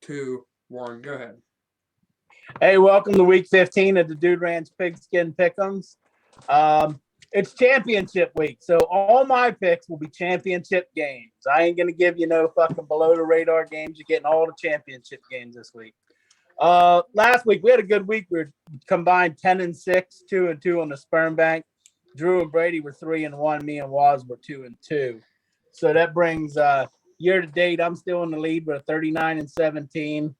2, 1. Go ahead. Hey, welcome to week 15 of the Dude Ranch Pigskin Pick'ems. It's championship week, so all my picks will be championship games. I ain't going to give you no fucking below-the-radar games. You're getting all the championship games this week. Last week, we had a good week. We combined 10-6, 2-2 on the sperm bank. Drew and Brady were 3-1. Me and Waz were 2-2. So that brings year-to-date, I'm still in the lead with 39-17.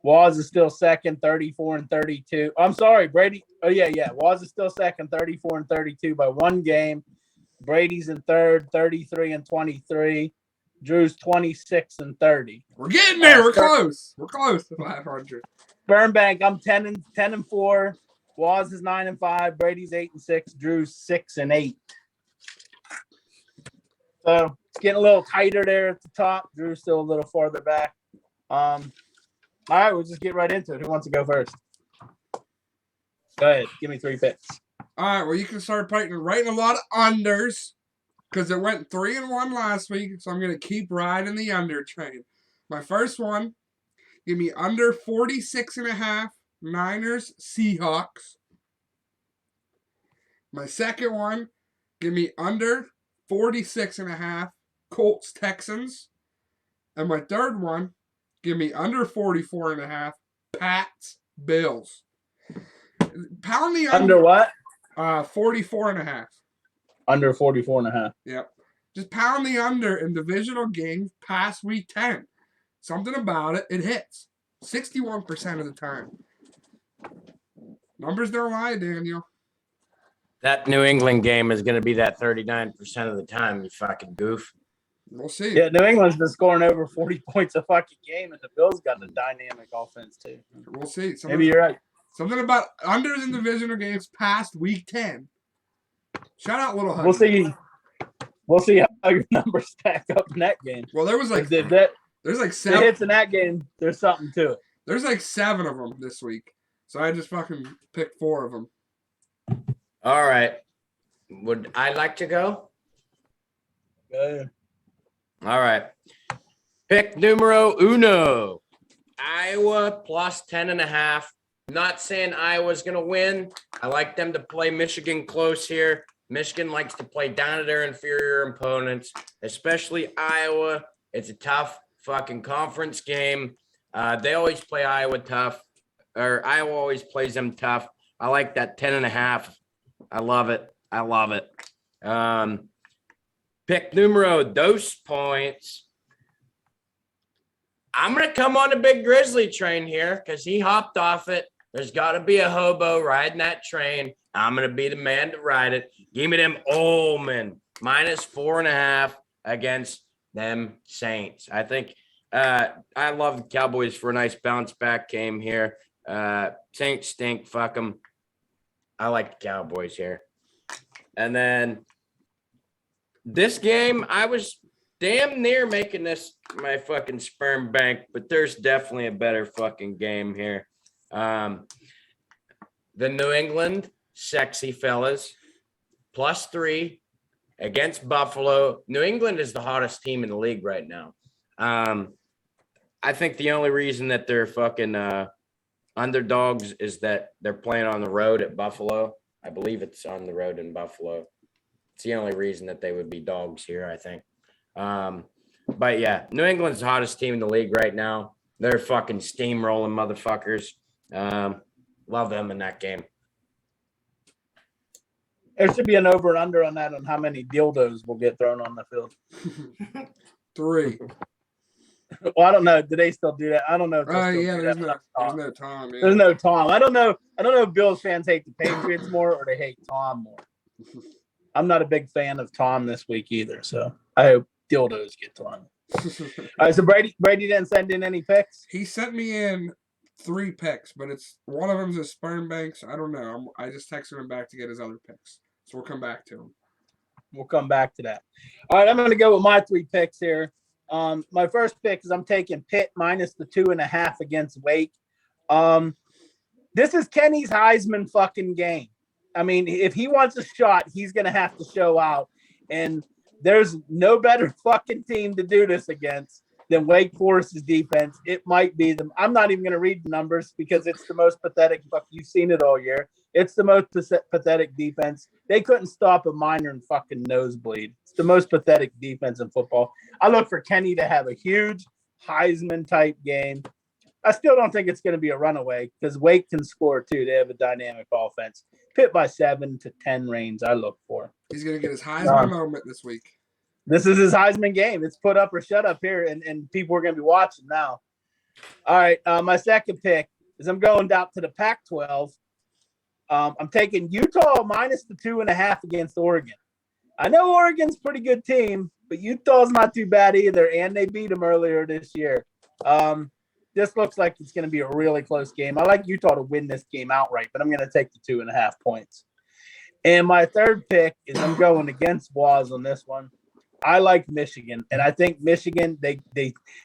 Waz is still second, 34-32. I'm sorry, Brady. Oh, yeah. Waz is still second, 34-32 by one game. Brady's in third, 33-23. Drew's 26-30. We're getting there. We're close. We're close to 500. Burnbank, I'm 10-4. Waz is 9-5. Brady's 8-6. Drew's 6-8. So it's getting a little tighter there at the top. Drew's still a little farther back. All right, we'll just get right into it. Who wants to go first? Go ahead. Give me 3 picks. All right, well, you can start writing a lot of unders because it went 3-1 last week, so I'm going to keep riding the under train. My first one, give me under 46.5, Niners, Seahawks. My second one, give me under 46.5, Colts, Texans. And my third one, give me under 44.5, Pats, Bills. Pound the under what? 44.5. Under 44.5. Yep. Just pound the under in divisional games past week 10. Something about it, it hits. 61% of the time. Numbers don't lie, Daniel. That New England game is going to be that 39% of the time, you fucking goof. We'll see. Yeah, New England's been scoring over 40 points a fucking game, and the Bills got a dynamic offense, too. We'll see. Maybe you're right. Something about unders in divisional games past week 10. Shout out Little Huggy. We'll see how your numbers stack up in that game. Well, there's like if 7 hits in that game. There's something to it. There's like 7 of them this week. So I just fucking picked 4 of them. All right. Would I like to go? Go ahead. All right. Pick numero uno. Iowa plus 10.5. Not saying Iowa's going to win. I like them to play Michigan close here. Michigan likes to play down to their inferior opponents, especially Iowa. It's a tough fucking conference game. They always play Iowa tough, or Iowa always plays them tough. I like that 10.5. I love it. I love it. Pick numero dos points. I'm going to come on the big Grizzly train here because he hopped off it. There's got to be a hobo riding that train. I'm going to be the man to ride it. Give me them Omen minus 4.5 against them Saints. I think I love the Cowboys for a nice bounce back game here. Saints stink. Fuck them. I like the Cowboys here. And then this game, I was damn near making this my fucking sperm bank, but there's definitely a better fucking game here. The New England sexy fellas +3 against Buffalo. New England is the hottest team in the league right now. I think the only reason that they're fucking underdogs is that they're playing on the road at Buffalo. I believe it's on the road in Buffalo. It's the only reason that they would be dogs here, I think. But yeah, New England's the hottest team in the league right now. They're fucking steamrolling motherfuckers. Love them in that game. There should be an over and under on that on how many dildos will get thrown on the field. 3. Well, I don't know. Do they still do that? I don't know. There's no Tom. Yeah. There's no Tom. I don't know if Bills fans hate the Patriots more or they hate Tom more. I'm not a big fan of Tom this week either, so I hope dildos get thrown. All right, so Brady didn't send in any picks? He sent me in 3 picks, but it's one of them's a sperm bank, so I don't know. I just texted him back to get his other picks. So we'll come back to him. We'll come back to that. All right, I'm going to go with my 3 picks here. My first pick is I'm taking Pitt minus the 2.5 against Wake. This is Kenny's Heisman fucking game. I mean, if he wants a shot, he's going to have to show out. And there's no better fucking team to do this against than Wake Forest's defense. It might be them. I'm not even going to read the numbers because it's the most pathetic. Fuck, you've seen it all year. It's the most pathetic defense. They couldn't stop a minor and fucking nosebleed. It's the most pathetic defense in football. I look for Kenny to have a huge Heisman type game. I still don't think it's going to be a runaway because Wake can score too. They have a dynamic offense. Pitt by 7 to 10 range. I look for. He's going to get his Heisman moment this week. This is his Heisman game. It's put up or shut up here, and people are going to be watching now. All right, my second pick is I'm going down to the Pac-12. I'm taking Utah minus the 2.5 against Oregon. I know Oregon's a pretty good team, but Utah's not too bad either, and they beat them earlier this year. This looks like it's going to be a really close game. I like Utah to win this game outright, but I'm going to take the 2.5 points. And my third pick is I'm going against Waz on this one. I like Michigan, and I think Michigan, they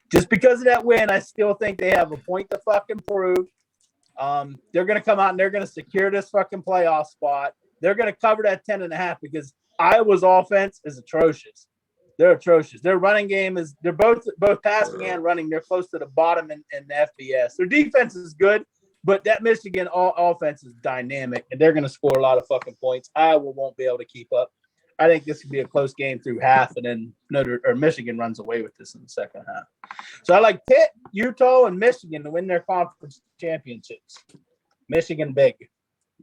just because of that win, I still think they have a point to fucking prove. They're going to come out and they're going to secure this fucking playoff spot. They're going to cover that 10.5 because Iowa's offense is atrocious. They're atrocious. Their running game is they're both passing and running. They're close to the bottom in the FBS. Their defense is good, but that Michigan offense is dynamic, and they're going to score a lot of fucking points. Iowa won't be able to keep up. I think this could be a close game through half, and then Michigan runs away with this in the second half. So I like Pitt, Utah, and Michigan to win their conference championships. Michigan big.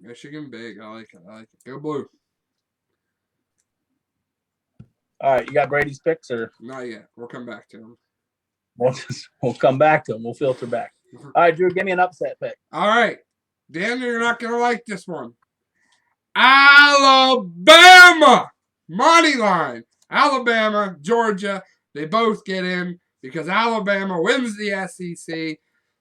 Michigan big. I like it. Go blue. All right, you got Brady's picks, or not yet? We'll come back to him. We'll come back to him. We'll filter back. All right, Drew, give me an upset pick. All right, Dan, you're not gonna like this one. Alabama money line. Alabama, Georgia. They both get in because Alabama wins the SEC.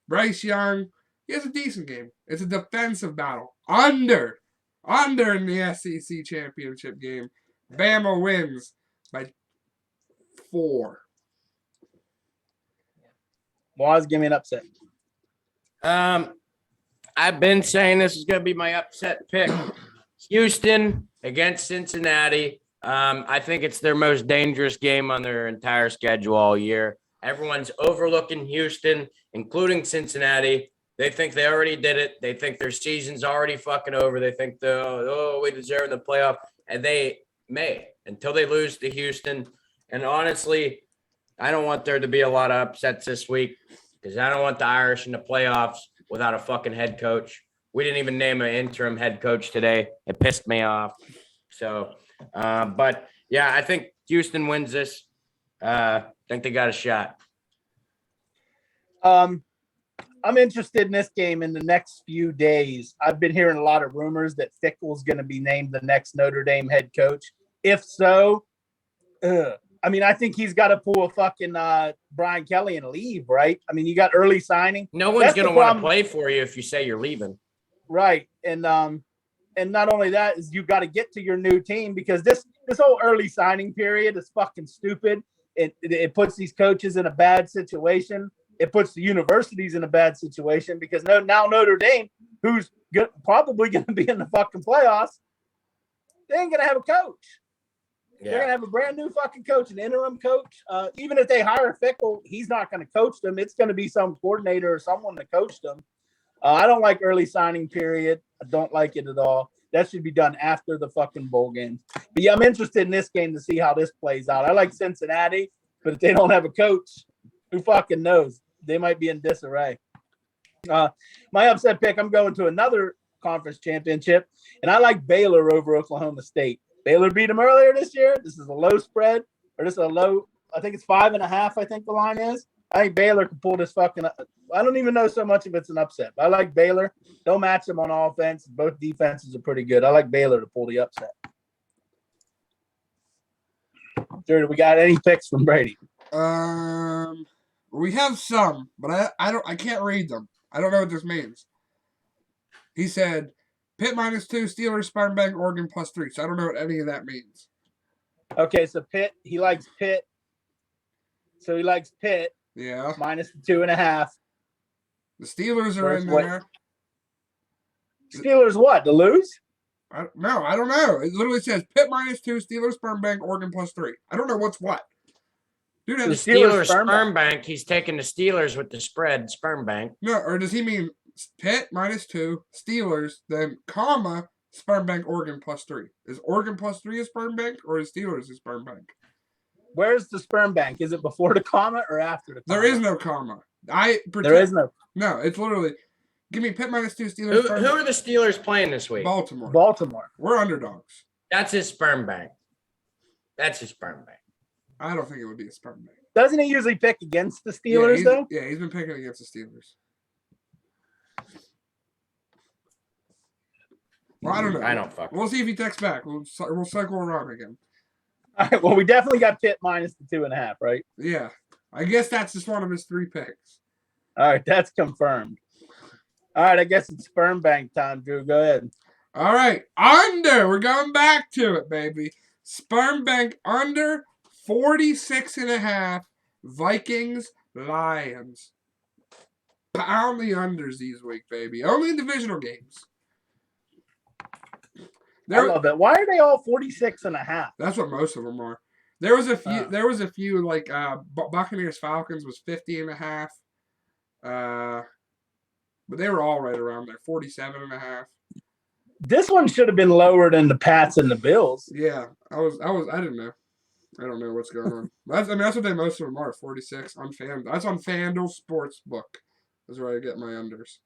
Bryce Young, he has a decent game. It's a defensive battle. Under in the SEC championship game. Bama wins by 4. Waz, give me an upset. I've been saying this is going to be my upset pick. Houston against Cincinnati. I think it's their most dangerous game on their entire schedule all year. Everyone's overlooking Houston, including Cincinnati. They think they already did it. They think their season's already fucking over. They think, we deserve the playoff. And they may until they lose to Houston. And honestly, I don't want there to be a lot of upsets this week because I don't want the Irish in the playoffs without a fucking head coach. We didn't even name an interim head coach today. It pissed me off. So, but yeah, I think Houston wins this. I think they got a shot. I'm interested in this game in the next few days. I've been hearing a lot of rumors that Fickell's going to be named the next Notre Dame head coach. If so, I mean, I think he's got to pull a fucking Brian Kelly and leave, right? I mean, you got early signing. No one's going to want to play for you if you say you're leaving. Right. And not only that is you got to get to your new team because this whole early signing period is fucking stupid. It puts these coaches in a bad situation. It puts the universities in a bad situation because now Notre Dame, who's probably going to be in the fucking playoffs, they ain't going to have a coach. Yeah. They're going to have a brand new fucking coach, an interim coach. Even if they hire Fickell, he's not going to coach them. It's going to be some coordinator or someone to coach them. I don't like early signing period. I don't like it at all. That should be done after the fucking bowl games. But yeah, I'm interested in this game to see how this plays out. I like Cincinnati, but if they don't have a coach, who fucking knows? They might be in disarray. My upset pick, I'm going to another conference championship, and I like Baylor over Oklahoma State. Baylor beat them earlier this year. This is a low spread, or this is a low, I think it's 5.5, I think the line is. I think Baylor can pull this fucking – I don't even know so much if it's an upset. But I like Baylor. Don't match them on offense. Both defenses are pretty good. I like Baylor to pull the upset. Sure, we got any picks from Brady? We have some, but I can't read them. I don't know what this means. He said Pitt -2, Steelers, Spartan Bank, Oregon +3. So I don't know what any of that means. Okay, so Pitt, he likes Pitt. So he likes Pitt. Yeah. -2.5. The Steelers are in there. Steelers what? To lose? No, I don't know. It literally says Pitt -2, Steelers, Spartan Bank, Oregon +3. I don't know what's what. Dude, The The that's, Steelers sperm sperm bank. He's taking the Steelers with the spread sperm bank. no, or does he mean Pitt -2, Steelers, then comma, sperm bank Oregon +3? Is Oregon +3 a sperm bank, or is Steelers a sperm bank? Where's the sperm bank? Is it before the comma or after the comma? There is no comma. There is no No, it's literally, give me Pitt -2, Steelers Who sperm are bank. the Steelers playing this week? Baltimore. Baltimore. We're underdogs. That's his sperm bank. That's his sperm bank. I don't think it would be a sperm bank. Doesn't he usually pick against the Steelers, though? Yeah, he's been picking against the Steelers. Well, I don't know. I don't fuck. We'll see if he texts back. We'll cycle around again. All right, well, we definitely got Pitt minus the 2.5, right? Yeah. I guess that's just one of his 3 picks. All right, that's confirmed. All right, I guess it's sperm bank time, Drew. Go ahead. All right. Under. We're going back to it, baby. Sperm bank under 46.5. Vikings, Lions. Pound the unders these week, baby. Only in divisional games. I love it. Why are they all 46.5? That's what most of them are. There was a few. There was a few like Buccaneers Falcons was 50.5. But they were all right around there, 47.5. This one should have been lower than the Pats and the Bills. Yeah, I didn't know. I don't know what's going on. That's what they most of them are. 46 on That's on FanDuel Sportsbook. That's where I get my unders.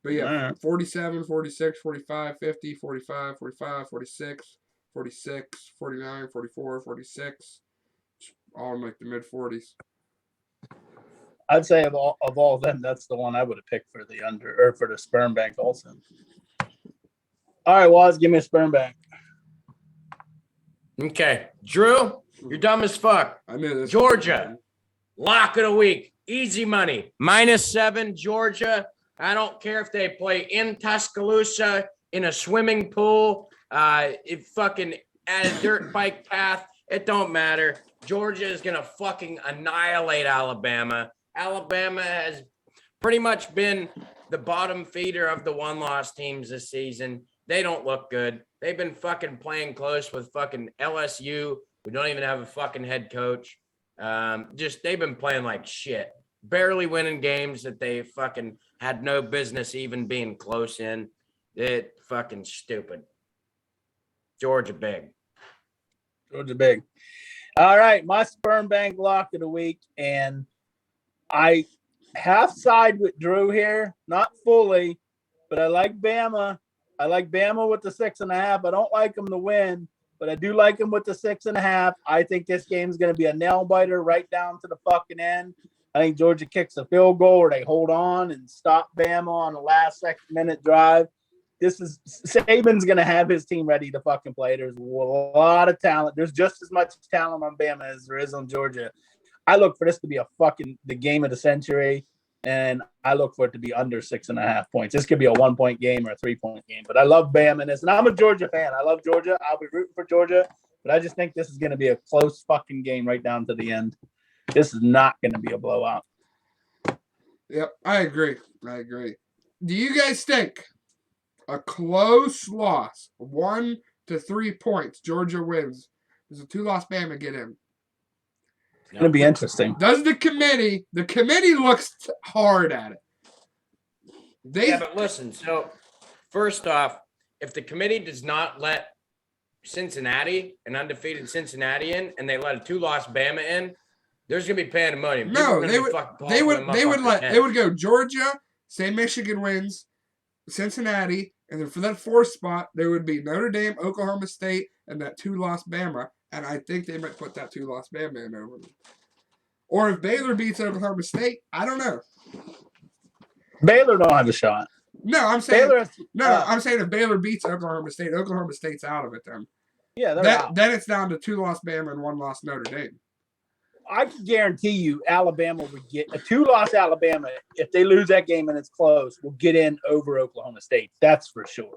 But yeah, Right. 47, 46, 45, 50, 45, 45, 46, 46, 49, 44, 46. All in like the mid 40s. I'd say of all of them, that's the one I would have picked for the under or for the sperm bank also. All right, Waz, give me a sperm bank. Okay, Drew, you're dumb as fuck. I knew this. Georgia, lock of the week, easy money, -7. Georgia. I don't care if they play in Tuscaloosa in a swimming pool, if fucking at a dirt bike path. It don't matter. Georgia is gonna fucking annihilate Alabama. Alabama has pretty much been the bottom feeder of the one-loss teams this season. They don't look good. They've been fucking playing close with fucking LSU. We don't even have a fucking head coach. They've been playing like shit. Barely winning games that they fucking had no business even being close in. It fucking stupid. Georgia big. Georgia big. All right, my sperm bank lock of the week, and I half side with Drew here, not fully, but I like Bama. I like Bama with the 6.5. I don't like them to win, but I do like them with the 6.5. I think this game's going to be a nail biter right down to the fucking end. I think Georgia kicks a field goal or they hold on and stop Bama on the last minute drive. Saban's going to have his team ready to fucking play. There's a lot of talent. There's just as much talent on Bama as there is on Georgia. I look for this to be the game of the century, and I look for it to be under 6.5 points. This could be a 1-point game or a 3-point game, but I love Bama in this, and I'm a Georgia fan. I love Georgia. I'll be rooting for Georgia, but I just think this is going to be a close fucking game right down to the end. This is not going to be a blowout. Yep, I agree. Do you guys think a close loss, 1 to 3 points, Georgia wins? Does a 2-loss Bama get in? It's going to be interesting. Does the committee looks hard at it. But listen, so first off, if the committee does not let Cincinnati, an undefeated Cincinnati in, and they let a 2-loss Bama in, there's gonna be pandemonium. No, they would go Georgia, say Michigan wins, Cincinnati, and then for that 4th spot, there would be Notre Dame, Oklahoma State, and that 2-loss Bama. And I think they might put that 2-loss Bama in over them. Or if Baylor beats Oklahoma State, I don't know. Baylor don't have a shot. No, I'm saying Baylor I'm saying if Baylor beats Oklahoma State's out of it then. Yeah, they're out. Then it's down to 2-loss Bama and 1-loss Notre Dame. I can guarantee you Alabama would get a 2-loss Alabama. If they lose that game and it's close, will get in over Oklahoma State. That's for sure.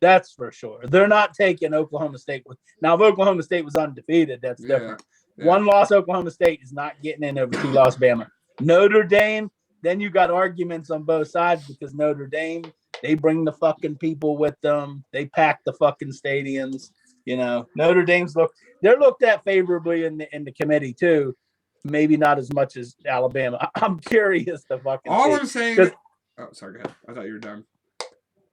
They're not taking Oklahoma State. Now, if Oklahoma State was undefeated, that's different. Yeah. 1-loss Oklahoma State is not getting in over 2-loss Bama. Notre Dame, then you got arguments on both sides because Notre Dame, they bring the fucking people with them. They pack the fucking stadiums. You know, Notre Dame's looked at favorably in the committee too. maybe not as much as Alabama. I'm curious to fucking All see. I'm saying. Oh, sorry. Go ahead. I thought you were done.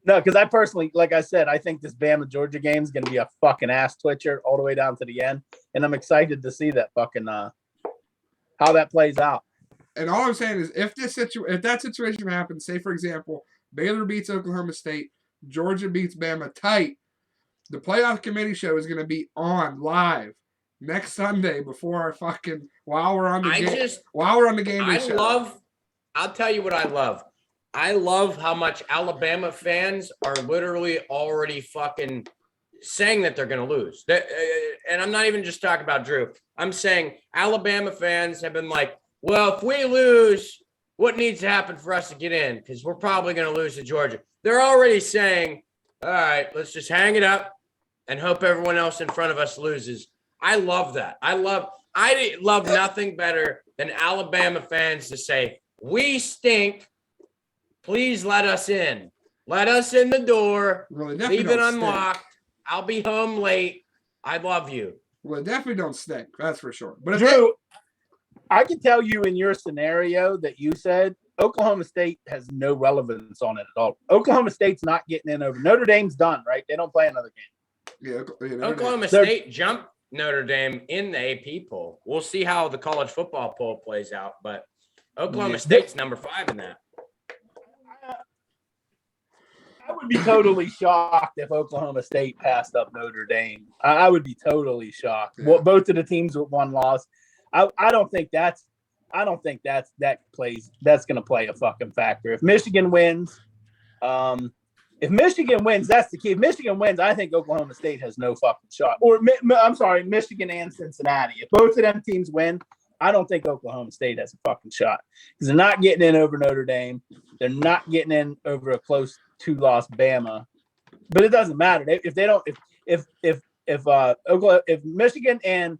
No, because I personally, like I said, I think this Bama Georgia game is going to be a fucking ass twitcher all the way down to the end, and I'm excited to see that fucking how that plays out. And all I'm saying is, if that situation happens, say for example, Baylor beats Oklahoma State, Georgia beats Bama tight, the playoff committee show is going to be on live next Sunday before our fucking while we're on the game day show. I'll tell you what I love. I love how much Alabama fans are literally already fucking saying that they're going to lose. And I'm not even just talking about Drew. I'm saying Alabama fans have been like, well, if we lose, what needs to happen for us to get in? Because we're probably going to lose to Georgia. They're already saying, all right, let's just hang it up and hope everyone else in front of us loses. I love that. I love nothing better than Alabama fans to say, we stink. Please let us in. Let us in the door. Well, leave it unlocked. I'll be home late. I love you. Well, it definitely don't stink. That's for sure. But Drew, I can tell you in your scenario that you said Oklahoma State has no relevance on it at all. Oklahoma State's not getting in over. Notre Dame's done, right? They don't play another game. Yeah, Oklahoma State jumped Notre Dame in the AP poll. We'll see how the college football poll plays out, but Oklahoma State's number 5 in that. I would be totally shocked if Oklahoma State passed up Notre Dame. I would be totally shocked. Yeah. Well, both of the teams with one loss. I don't think that's going to play a fucking factor. If Michigan wins, that's the key. If Michigan wins, I think Oklahoma State has no fucking shot. Or I'm sorry, Michigan and Cincinnati. If both of them teams win, I don't think Oklahoma State has a fucking shot because they're not getting in over Notre Dame. They're not getting in over a close 2-loss Bama. But it doesn't matter if they don't. If Michigan and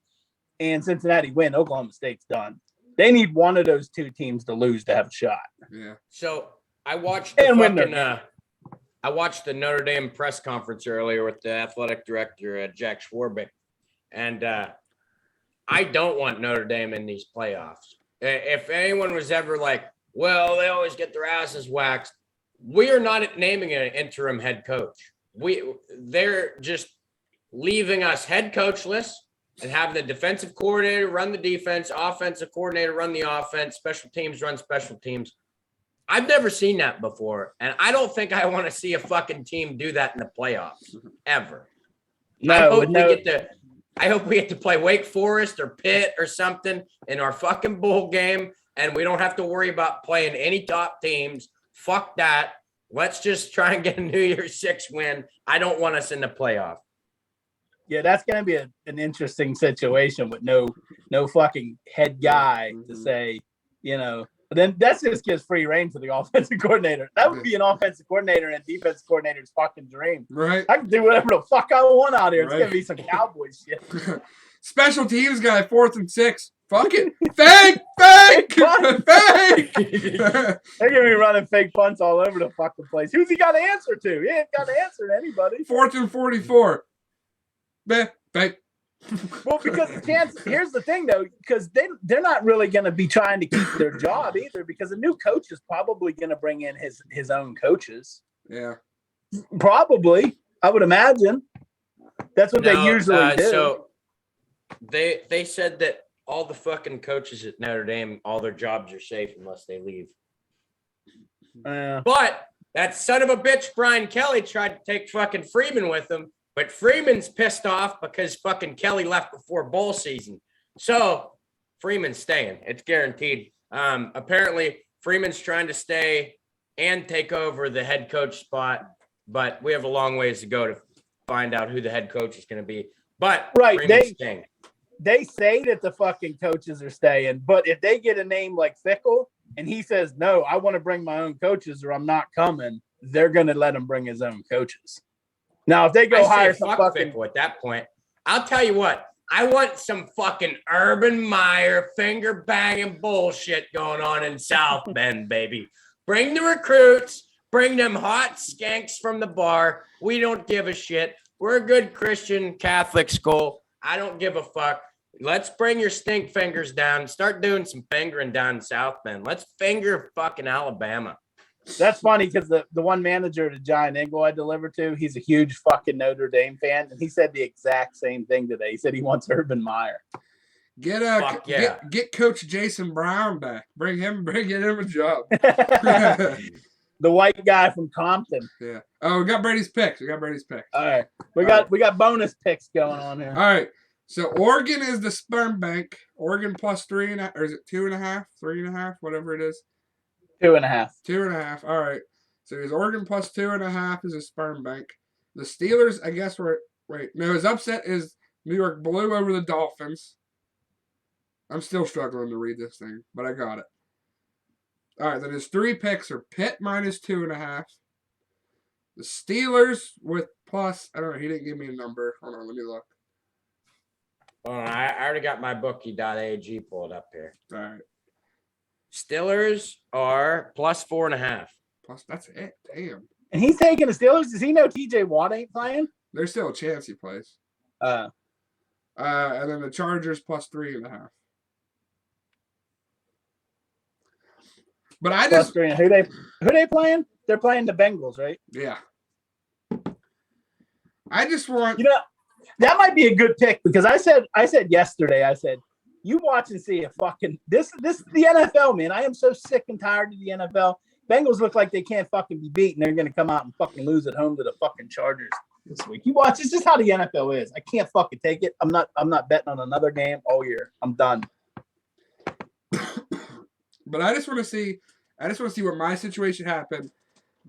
Cincinnati win, Oklahoma State's done. They need one of those two teams to lose to have a shot. Yeah. So I watched the Notre Dame press conference earlier with the athletic director, Jack Schwarbeck, and I don't want Notre Dame in these playoffs. If anyone was ever like, well, they always get their asses waxed, we are not naming an interim head coach. They're just leaving us head coachless and having the defensive coordinator run the defense, offensive coordinator run the offense, special teams run special teams. I've never seen that before, and I don't think I want to see a fucking team do that in the playoffs ever. I hope we get to play Wake Forest or Pitt or something in our fucking bowl game, and we don't have to worry about playing any top teams. Fuck that. Let's just try and get a New Year's 6 win. I don't want us in the playoff. Yeah, that's going to be an interesting situation with no fucking head guy to say, then that just gives free reign to the offensive coordinator. That would be an offensive coordinator and defensive coordinator's fucking dream. Right. I can do whatever the fuck I want out here. It's going to be some Cowboys shit. Special teams guy, 4th and 6. Fuck it. Fake. They're going to be running fake punts all over the fucking place. Who's he got to answer to? He ain't got to answer to anybody. 4th and 44. Fake. Well, because here's the thing though, because they're not really going to be trying to keep their job either, because a new coach is probably going to bring in his own coaches. Yeah, probably. I would imagine that's what they usually do. So they said that all the fucking coaches at Notre Dame, all their jobs are safe unless they leave. But that son of a bitch Brian Kelly tried to take fucking Freeman with him. But Freeman's pissed off because fucking Kelly left before bowl season. So Freeman's staying. It's guaranteed. Apparently, Freeman's trying to stay and take over the head coach spot. But we have a long ways to go to find out who the head coach is going to be. But right, Freeman's staying. They say that the fucking coaches are staying. But if they get a name like Fickle and he says, no, I want to bring my own coaches or I'm not coming, they're going to let him bring his own coaches. Now, if they go hire some fucking Fickle at that point, I'll tell you what, I want some fucking Urban Meyer finger banging bullshit going on in South Bend, baby. Bring the recruits, bring them hot skanks from the bar. We don't give a shit. We're a good Christian Catholic school. I don't give a fuck. Let's bring your stink fingers down. Start doing some fingering down south, man. Let's finger fucking Alabama. That's funny because the one manager at Giant Eagle I delivered to, he's a huge fucking Notre Dame fan, and he said the exact same thing today. He said he wants Urban Meyer. Get Coach Jason Brown back. Bring him a job. The white guy from Compton. Yeah. Oh, we got Brady's picks. All right, we got bonus picks going on here. All right. So Oregon is the sperm bank. Oregon plus 3.5, or is it 2.5, 3.5, whatever it is. 2.5. 2.5. All right. So his Oregon plus 2.5 is a sperm bank. The Steelers, I guess, his upset is New York Blue over the Dolphins. I'm still struggling to read this thing, but I got it. All right. Then his 3 picks are Pitt minus 2.5. The Steelers with plus, I don't know. He didn't give me a number. Hold on. Let me look. I already got my bookie.ag pulled up here. All right. Steelers are plus 4.5. Plus, that's it. Damn. And he's taking the Steelers. Does he know TJ Watt ain't playing? There's still a chance he plays. And then the Chargers plus 3.5. But I just who they playing? They're playing the Bengals, right? Yeah. I just want that might be a good pick because I said yesterday, you watch and see a fucking this is the NFL, man. I am so sick and tired of the NFL. Bengals look like they can't fucking be beaten. They're gonna come out and fucking lose at home to the fucking Chargers this week. You watch, it's just how the NFL is. I can't fucking take it. I'm not betting on another game all year. I'm done. But I just want to see what my situation happened.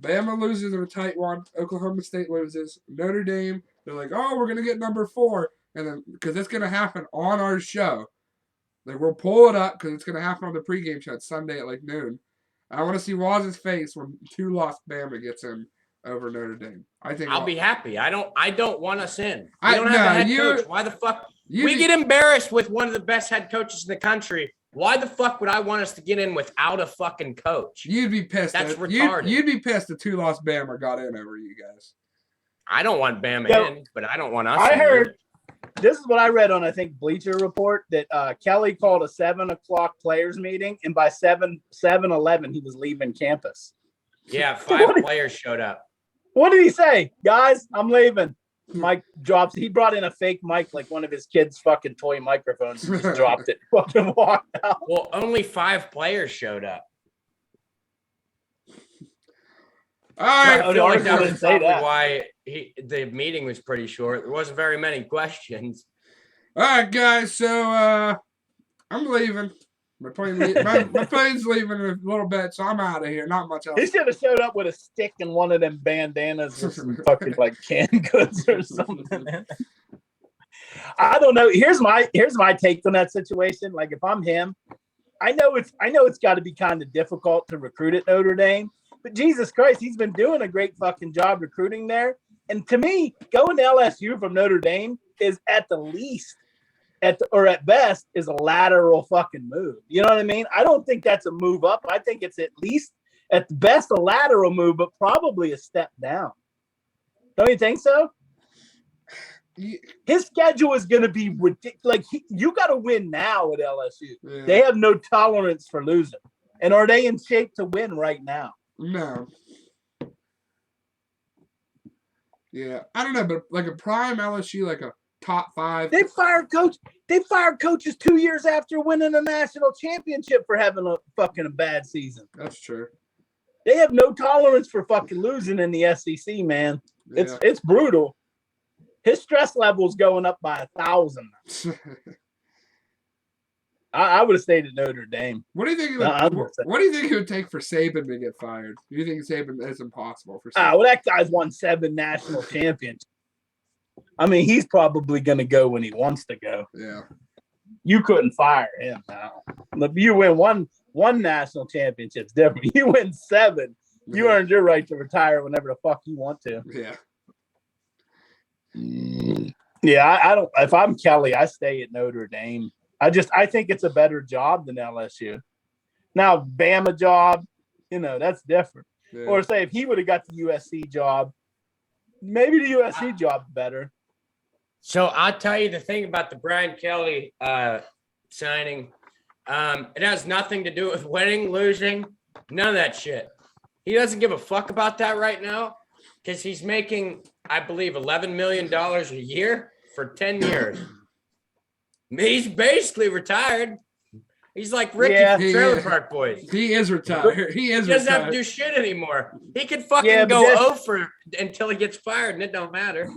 Bama loses in a tight one. Oklahoma State loses. Notre Dame, they're like, oh, we're going to get number 4. And then, because it's going to happen on our show. Like, we'll pull it up because it's going to happen on the pregame show. It's Sunday at like noon. I want to see Waz's face when 2-loss Bama gets in over Notre Dame. I think I'll be happy. I don't want us in. We don't have a head coach. Why the fuck? We get embarrassed with one of the best head coaches in the country. Why the fuck would I want us to get in without a fucking coach? You'd be pissed. That's retarded. You'd be pissed if 2-loss Bama got in over you guys. I don't want Bama in, but I don't want us I in. heard this is what I read on, I think, Bleacher Report, that Kelly called a 7 o'clock players meeting, and by 7:11 he was leaving campus. Yeah, 5 players showed up. What did he say? Guys, I'm leaving. Mike drops. He brought in a fake mic, like one of his kids' fucking toy microphones. He just dropped it. Fucking walked out. Well, only 5 players showed up. All right. I feel like that was probably why the meeting was pretty short. There wasn't very many questions. All right, guys. So I'm leaving. My plane's leaving in a little bit, so I'm out of here. Not much else. He should have showed up with a stick and one of them bandanas or some fucking like canned goods or something. I don't know. Here's my take on that situation. Like, if I'm him, I know it's got to be kind of difficult to recruit at Notre Dame, but Jesus Christ, he's been doing a great fucking job recruiting there. And to me, going to LSU from Notre Dame is at the least, at best, is a lateral fucking move. You know what I mean? I don't think that's a move up. I think it's at least, at the best, a lateral move, but probably a step down. Don't you think so? His schedule is going to be ridiculous. Like, you got to win now at LSU. Yeah. They have no tolerance for losing. And are they in shape to win right now? No. Yeah, I don't know, but like a prime LSU, like a top 5. They fired coaches 2 years after winning a national championship for having a bad season. That's true. They have no tolerance for fucking losing in the SEC, man. Yeah. It's brutal. His stress level is going up by 1,000. I would have stayed at Notre Dame. What do you think? What do you think it would take for Saban to get fired? Do you think Saban is impossible for Saban? Well, that guy's won 7 national championships. I mean, he's probably going to go when he wants to go. Yeah. You couldn't fire him now. If you win one national championship's different. You win 7. You earned your right to retire whenever the fuck you want to. Yeah. Yeah, I don't. If I'm Kelly, I stay at Notre Dame. I think it's a better job than LSU. Now, Bama job, that's different. Yeah. Or say if he would have got the USC job, maybe the USC job better. So I'll tell you the thing about the Brian Kelly signing. It has nothing to do with winning, losing, none of that shit. He doesn't give a fuck about that right now because he's making, I believe, $11 million a year for 10 years. He's basically retired. He's like Ricky from Trailer Park Boys. He is retired. He doesn't have to do shit anymore. He could fucking go over until he gets fired, and it don't matter.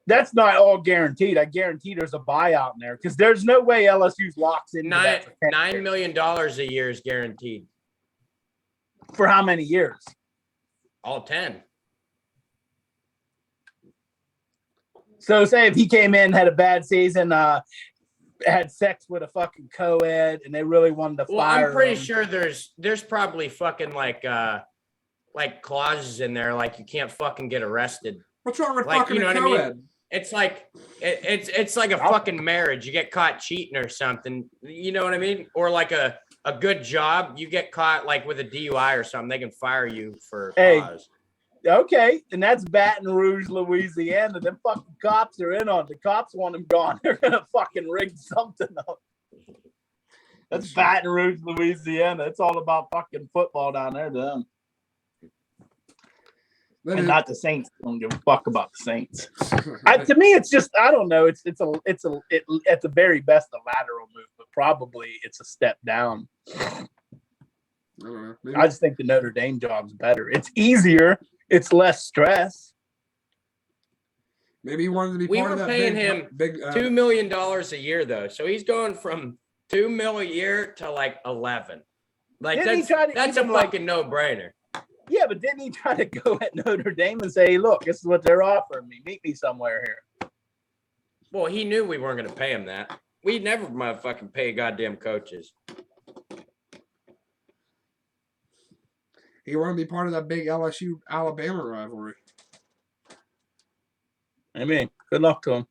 That's not all guaranteed. I guarantee there's a buyout in there because there's no way LSU's locks in $9 million a year is guaranteed. For how many years? All 10. So say if he came in, had a bad season, had sex with a fucking co-ed, and they really wanted to fire I'm pretty him. sure there's probably fucking like clauses in there like you can't fucking get arrested. What's wrong with like, fucking you know a what co-ed? I mean? It's like it's like a fucking marriage. You get caught cheating or something. You know what I mean? Or like a good job, you get caught like with a DUI or something, they can fire you for cause. Okay, and that's Baton Rouge, Louisiana. Them fucking cops are in on it. The cops want him gone. They're gonna fucking rig something up. That's Baton Rouge, Louisiana. It's all about fucking football down there to them. And not the Saints. Don't give a fuck about the Saints. To me, it's just I don't know. It's at the very best a lateral move, but probably it's a step down. I just think the Notre Dame job's better. It's easier. It's less stress. Maybe he wanted to be part of that. We were paying him $2 million a year though, so he's going from $2 million a year to like 11. Like that's a fucking no-brainer. Yeah, but didn't he try to go at Notre Dame and say, "Look, this is what they're offering me. Meet me somewhere here"? Well, he knew we weren't going to pay him that. We never motherfucking pay goddamn coaches. He wanted to be part of that big LSU Alabama rivalry. I mean, good luck to him.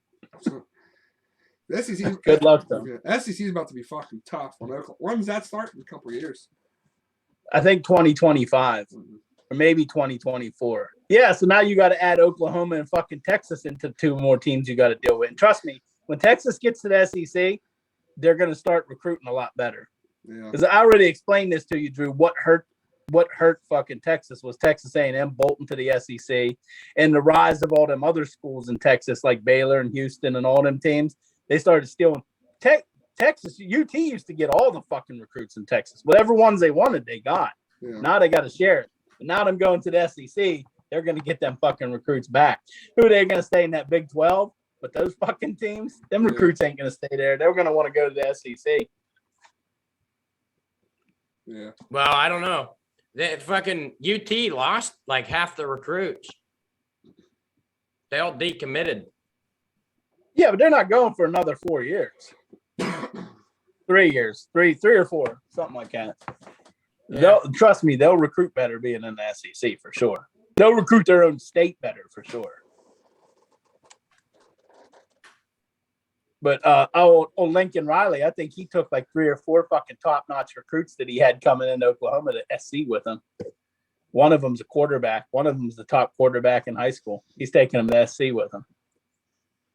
The SEC, good luck to him. SEC is about to be fucking tough. When's that start? In a couple of years. I think 2025 or maybe 2024. Yeah, so now you got to add Oklahoma and fucking Texas into two more teams you got to deal with. And trust me, when Texas gets to the SEC, they're going to start recruiting a lot better. Yeah. Because I already explained this to you, Drew. What hurt fucking Texas was Texas A&M bolting to the SEC and the rise of all them other schools in Texas like Baylor and Houston and all them teams. They started stealing. Texas, UT used to get all the fucking recruits in Texas. Whatever ones they wanted, they got. Yeah. Now they got to share it. But now them going to the SEC, they're going to get them fucking recruits back. Who are they going to stay in that Big 12? But those fucking teams, them recruits ain't going to stay there. They're going to want to go to the SEC. Yeah. Well, I don't know. They fucking UT lost like half the recruits. They all decommitted. Yeah, but they're not going for another 4 years. 3 years, three or four, something like that. Yeah. Trust me, they'll recruit better being in the SEC for sure. They'll recruit their own state better for sure. But on Lincoln Riley, I think he took like 3 or 4 fucking top-notch recruits that he had coming into Oklahoma to SC with him. One of them's a quarterback. One of them's the top quarterback in high school. He's taking him to SC with him.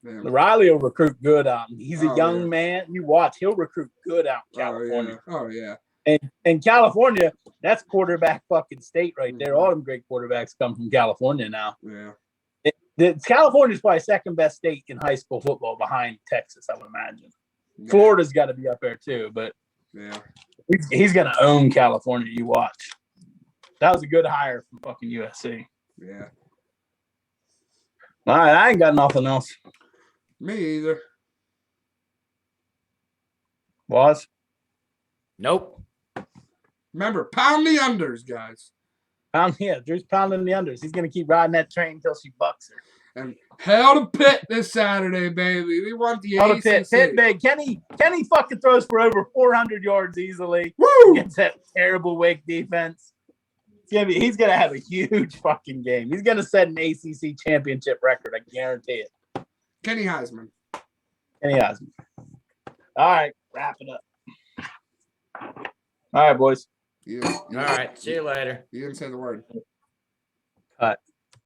Man. Riley will recruit good out. He's a young man. You watch, he'll recruit good out in California. Oh, yeah. And California, that's quarterback fucking state right there. All them great quarterbacks come from California now. Yeah. California is probably second best state in high school football behind Texas, I would imagine. Yeah. Florida's got to be up there too, but he's going to own California. You watch. That was a good hire from fucking USC. Yeah. All right, I ain't got nothing else. Me either. Was? Nope. Remember, pound the unders, guys. Drew's pounding the unders. He's going to keep riding that train until she bucks her. And hell to Pitt this Saturday, baby. We want the ACC. Pitt big. Kenny fucking throws for over 400 yards easily. Woo! Against that terrible Wake defense. He's going to have a huge fucking game. He's going to set an ACC championship record. I guarantee it. Kenny Heisman. All right, wrap it up. All right, boys. All right, see you later. You didn't say the word. Cut.